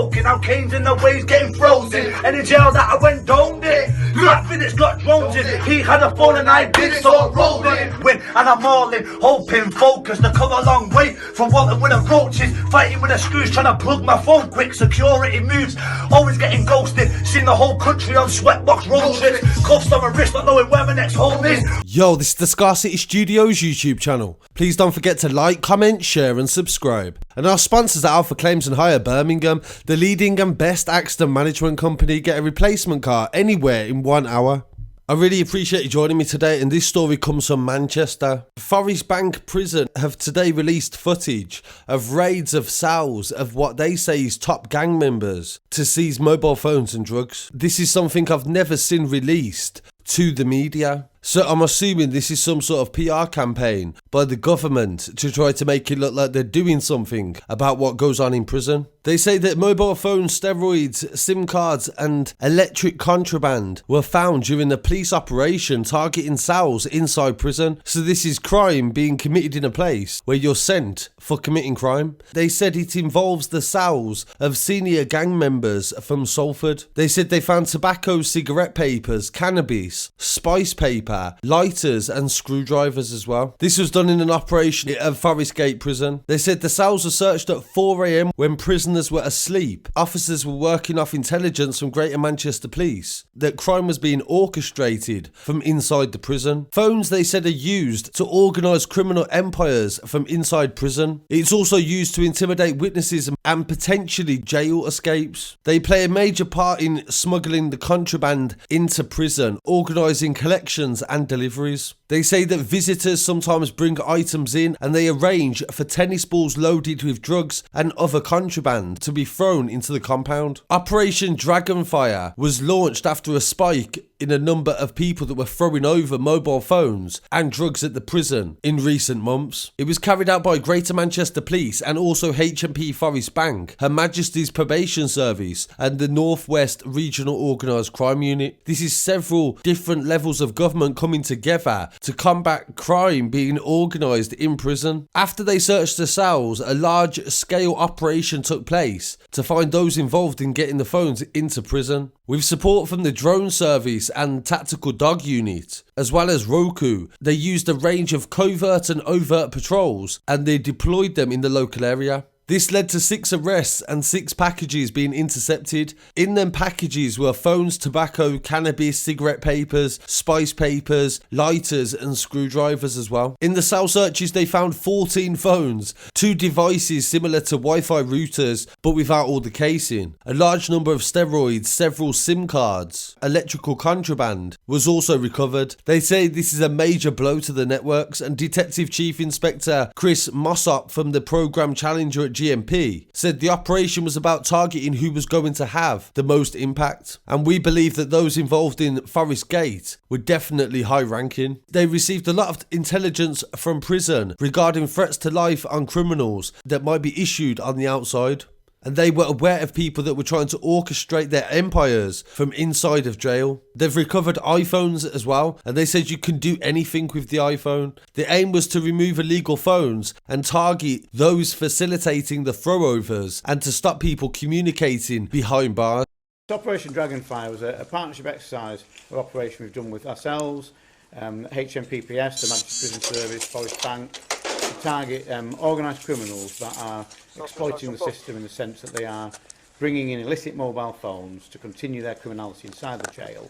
broken, now canes in the waves getting frozen. Any jail that I went down in, black minutes got drones in. He had a phone and I did, so I rolled it. Win, and I'm all in, hoping, focused. I come a long way from walking with the roaches, fighting with the screws, trying to plug my phone quick. Security moves, always getting ghosted. Seen the whole country on sweatbox road trips. Cuffs on my wrist, not knowing where my next home is. Yo, this is the Scarcity Studios YouTube channel. Please don't forget to like, comment, share and subscribe. And our sponsors at Alpha Claims and Hire Birmingham, the leading and best accident management company. Get a replacement car anywhere in 1 hour. I really appreciate you joining me today, and this story comes from Manchester. Forrest Bank Prison have today released footage of raids of cells of what they say is top gang members to seize mobile phones and drugs. This is something I've never seen released to the media. So I'm assuming this is some sort of PR campaign by the government to try to make it look like they're doing something about what goes on in prison. They say that mobile phones, steroids, SIM cards and electric contraband were found during a police operation targeting cells inside prison. So this is crime being committed in a place where you're sent for committing crime. They said it involves the cells of senior gang members from Salford. They said they found tobacco, cigarette papers, cannabis, spice paper, lighters and screwdrivers as well. This was done in an operation at Forest Gate Prison. They said the cells were searched at 4 AM when prisoners were asleep. Officers were working off intelligence from Greater Manchester Police that crime was being orchestrated from inside the prison. Phones, they said, are used to organise criminal empires from inside prison. It's also used to intimidate witnesses and potentially jail escapes. They play a major part in smuggling the contraband into prison, organising collections and deliveries. They say that visitors sometimes bring items in and they arrange for tennis balls loaded with drugs and other contraband to be thrown into the compound. Operation Dragonfire was launched after a spike in a number of people that were throwing over mobile phones and drugs at the prison in recent months. It was carried out by Greater Manchester Police and also HMP Forrest Bank, Her Majesty's Probation Service and the North West Regional Organised Crime Unit. This is several different levels of government coming together to combat crime being organised in prison. After they searched the cells, a large-scale operation took place to find those involved in getting the phones into prison. With support from the drone service and tactical dog unit, as well as Roku, they used a range of covert and overt patrols and they deployed them in the local area. This led to 6 arrests and 6 packages being intercepted. In them packages were phones, tobacco, cannabis, cigarette papers, spice papers, lighters and screwdrivers as well. In the cell searches they found 14 phones, 2 devices similar to Wi-Fi routers but without all the casing, a large number of steroids, several SIM cards. Electrical contraband was also recovered. They say this is a major blow to the networks, and Detective Chief Inspector Chris Mossop from the Programme Challenger at GMP said the operation was about targeting who was going to have the most impact, and we believe that those involved in Forest Gate were definitely high ranking. They received a lot of intelligence from prison regarding threats to life on criminals that might be issued on the outside, and they were aware of people that were trying to orchestrate their empires from inside of jail. They've recovered iPhones as well, and they said you can do anything with the iPhone. The aim was to remove illegal phones and target those facilitating the throwovers and to stop people communicating behind bars. Operation Dragonfire was a partnership exercise or operation we've done with ourselves, HMPPS, the Manchester Prison Service, Forrest Bank, to target organised criminals that are exploiting the system in the sense that they are bringing in illicit mobile phones to continue their criminality inside the jail,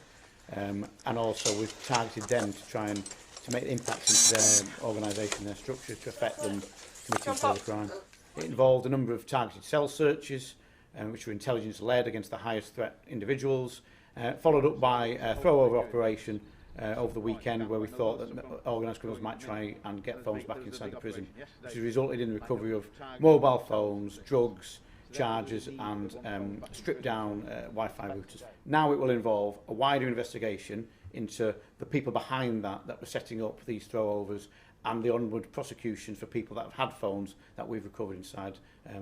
and also we've targeted them to try and to make impacts into their organisation, their structure, to affect them committing further crime. It involved a number of targeted cell searches, which were intelligence-led against the highest threat individuals, followed up by a throw-over operation over the weekend where we thought that organised criminals might try and get phones back inside the prison, which has resulted in the recovery of mobile phones, drugs, chargers and stripped down Wi-Fi routers. Now it will involve a wider investigation into the people behind that were setting up these throwovers and the onward prosecution for people that have had phones that we've recovered inside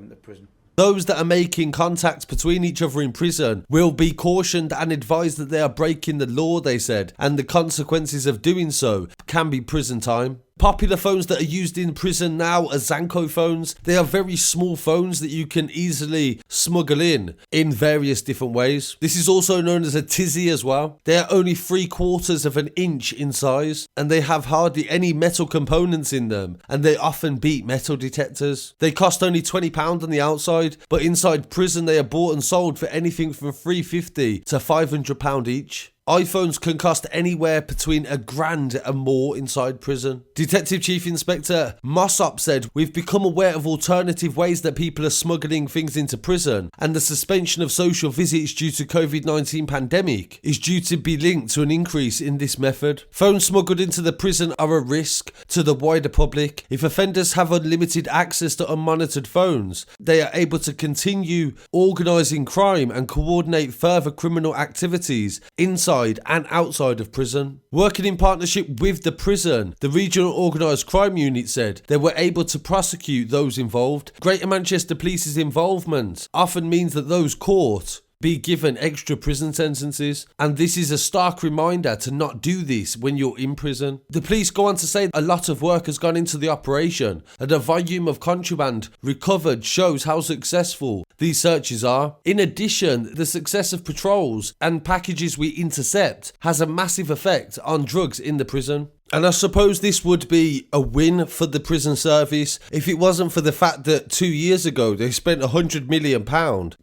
the prison. Those that are making contact between each other in prison will be cautioned and advised that they are breaking the law, they said, and the consequences of doing so can be prison time. Popular phones that are used in prison now are Zanko phones. They are very small phones that you can easily smuggle in various different ways. This is also known as a tizzy as well. They are only 3/4 of an inch in size, and they have hardly any metal components in them, and they often beat metal detectors. They cost only £20 on the outside, but inside prison they are bought and sold for anything from £350 to £500 each. iPhones can cost anywhere between £1,000 and more inside prison. Detective Chief Inspector Mossop said, "We've become aware of alternative ways that people are smuggling things into prison, and the suspension of social visits due to COVID-19 pandemic is due to be linked to an increase in this method. Phones smuggled into the prison are a risk to the wider public. If offenders have unlimited access to unmonitored phones, they are able to continue organising crime and coordinate further criminal activities inside and outside of prison." Working in partnership with the prison, the Regional Organised Crime Unit said they were able to prosecute those involved. Greater Manchester Police's involvement often means that those caught be given extra prison sentences, and this is a stark reminder to not do this when you're in prison. The police go on to say a lot of work has gone into the operation, and the volume of contraband recovered shows how successful these searches are. In addition, the success of patrols and packages we intercept has a massive effect on drugs in the prison. And I suppose this would be a win for the prison service if it wasn't for the fact that 2 years ago they spent £100 million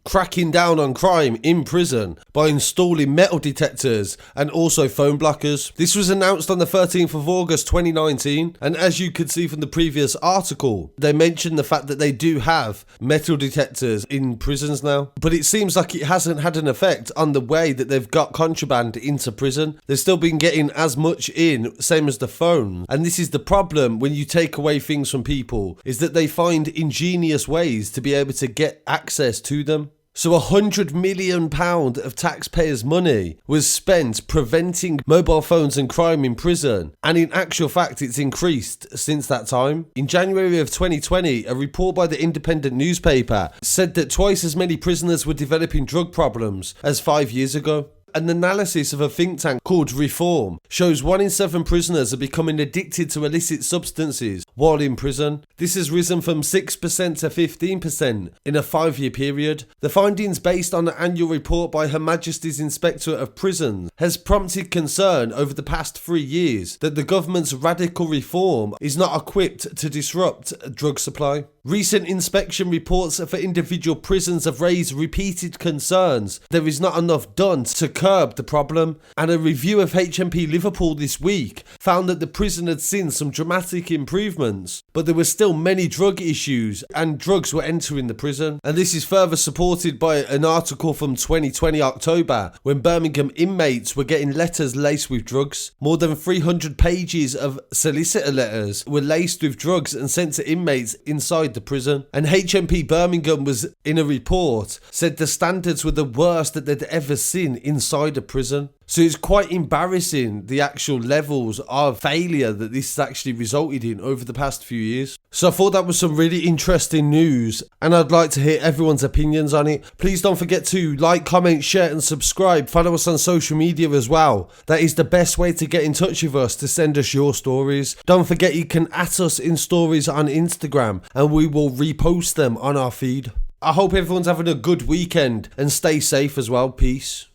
cracking down on crime in prison by installing metal detectors and also phone blockers. This was announced on the 13th of August 2019, and as you could see from the previous article, they mentioned the fact that they do have metal detectors in prisons now. But it seems like it hasn't had an effect on the way that they've got contraband into prison. They've still been getting as much in, same as the phone, and this is the problem when you take away things from people, is that they find ingenious ways to be able to get access to them. So £100 million of taxpayers' money was spent preventing mobile phones and crime in prison, and in actual fact it's increased since that time. In January of 2020, a report by the Independent newspaper said that twice as many prisoners were developing drug problems as 5 years ago. An analysis of a think tank called Reform shows 1 in 7 prisoners are becoming addicted to illicit substances while in prison. This has risen from 6% to 15% in a 5-year period. The findings, based on an annual report by Her Majesty's Inspector of Prisons, has prompted concern over the past 3 years that the government's radical reform is not equipped to disrupt drug supply. Recent inspection reports for individual prisons have raised repeated concerns there is not enough done to curb the problem, and a review of HMP Liverpool this week found that the prison had seen some dramatic improvements, but there were still many drug issues and drugs were entering the prison. And this is further supported by an article from 2020 October, when Birmingham inmates were getting letters laced with drugs. More than 300 pages of solicitor letters were laced with drugs and sent to inmates inside the prison. And HMP Birmingham was, in a report, said the standards were the worst that they'd ever seen inside a prison. So it's quite embarrassing, the actual levels of failure that this has actually resulted in over the past few years. So I thought that was some really interesting news, and I'd like to hear everyone's opinions on it. Please don't forget to like, comment, share and subscribe. Follow us on social media as well. That is the best way to get in touch with us, to send us your stories. Don't forget you can @ us in stories on Instagram and we will repost them on our feed. I hope everyone's having a good weekend and stay safe as well. Peace.